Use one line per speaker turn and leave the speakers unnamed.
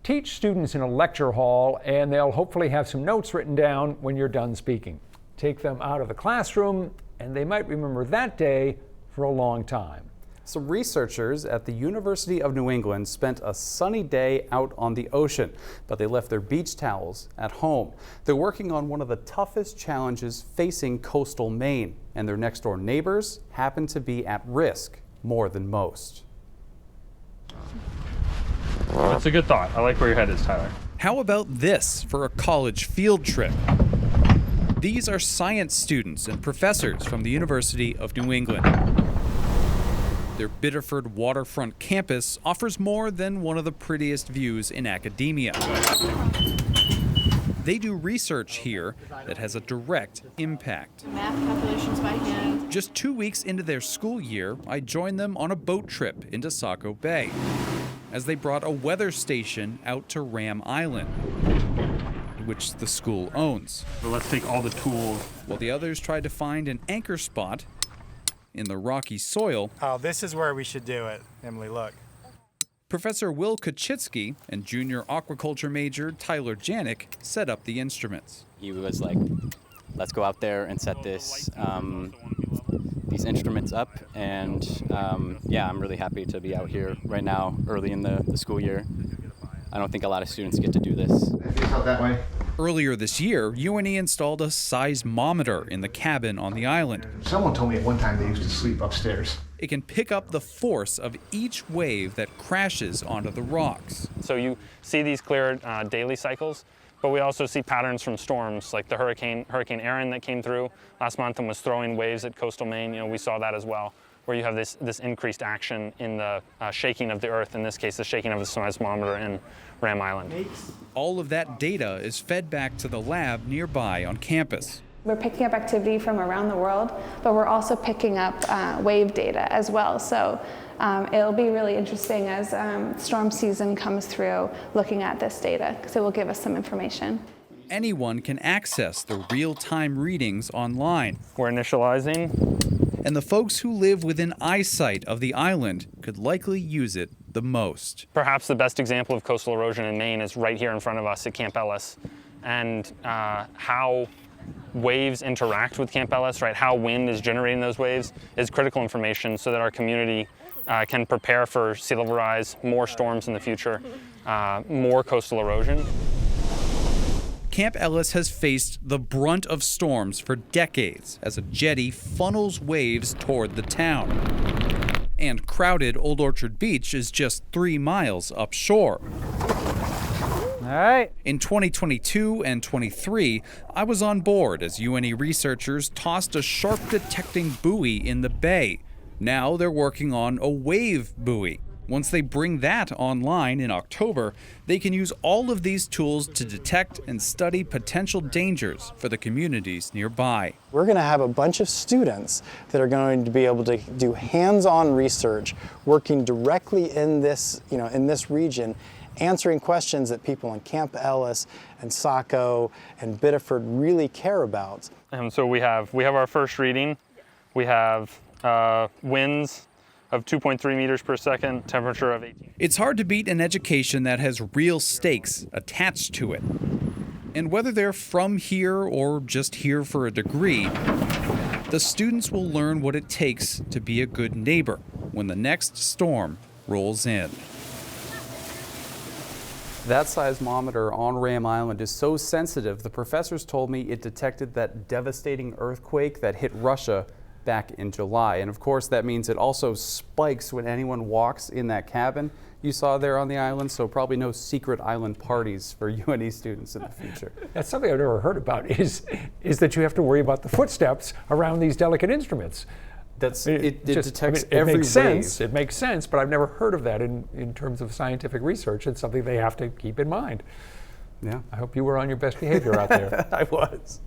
Teach students in a lecture hall, and they'll hopefully have some notes written down when you're done speaking. Take them out of the classroom, and they might remember that day for a long time.
Some researchers at the University of New England spent a sunny day out on the ocean, but they left their beach towels at home. They're working on one of the toughest challenges facing coastal Maine, and their next door neighbors happen to be at risk more than most.
That's a good thought. I like where your head is, Tyler.
How about this for a college field trip? These are science students and professors from the University of New England. Their Biddeford waterfront campus offers more than one of the prettiest views in academia. They do research here that has a direct impact.
Math calculations by hand.
Just 2 weeks into their school year, I joined them on a boat trip into Saco Bay as they brought a weather station out to Ram Island, which the school owns.
But let's take all the tools.
While the others tried to find an anchor spot in the rocky soil.
Oh, this is where we should do it, Emily, look.
Professor Will Kaczynski and junior aquaculture major Tyler Janik set up the instruments.
He was like, let's go out there and set these instruments up, and yeah, I'm really happy to be out here right now, early in the school year. I don't think a lot of students get to do this.
That way.
Earlier this year, UNE installed a seismometer in the cabin on the island.
Someone told me at one time they used to sleep upstairs.
It can pick up the force of each wave that crashes onto the rocks.
So you see these clear daily cycles, but we also see patterns from storms, like the Hurricane Aaron that came through last month and was throwing waves at coastal Maine. You know, we saw that as well, where you have this increased action in the shaking of the earth, in this case, the shaking of the seismometer in Ram Island.
All of that data is fed back to the lab nearby on campus.
We're picking up activity from around the world, but we're also picking up wave data as well. So it'll be really interesting as storm season comes through, looking at this data, because it will give us some information.
Anyone can access the real-time readings online.
We're initializing.
And the folks who live within eyesight of the island could likely use it the most.
Perhaps the best example of coastal erosion in Maine is right here in front of us at Camp Ellis, and how waves interact with Camp Ellis, right? How wind is generating those waves is critical information so that our community can prepare for sea level rise, more storms in the future, more coastal erosion.
Camp Ellis has faced the brunt of storms for decades as a jetty funnels waves toward the town. And crowded Old Orchard Beach is just 3 miles upshore.
All right.
In 2022 and 23, I was on board as UNE researchers tossed a sharp detecting buoy in the bay. Now they're working on a wave buoy. Once they bring that online in October, they can use all of these tools to detect and study potential dangers for the communities nearby.
We're going to have a bunch of students that are going to be able to do hands-on research, working directly in this, in this region, answering questions that people in Camp Ellis and Saco and Biddeford really care about.
And so we have our first reading. We have winds of 2.3 meters per second, temperature of 18.
It's hard to beat an education that has real stakes attached to it. And whether they're from here or just here for a degree, the students will learn what it takes to be a good neighbor when the next storm rolls in.
That seismometer on Ram Island is so sensitive, the professors told me it detected that devastating earthquake that hit Russia back in July. And of course, that means it also spikes when anyone walks in that cabin you saw there on the island, so probably no secret island parties for UNE students in the future.
That's something I've never heard about, is that you have to worry about the footsteps around these delicate instruments.
It detects
it
every
makes
wave.
sense. It makes sense, but I've never heard of that in terms of scientific research. It's something they have to keep in mind.
Yeah.
I hope you were on your best behavior out there.
I was.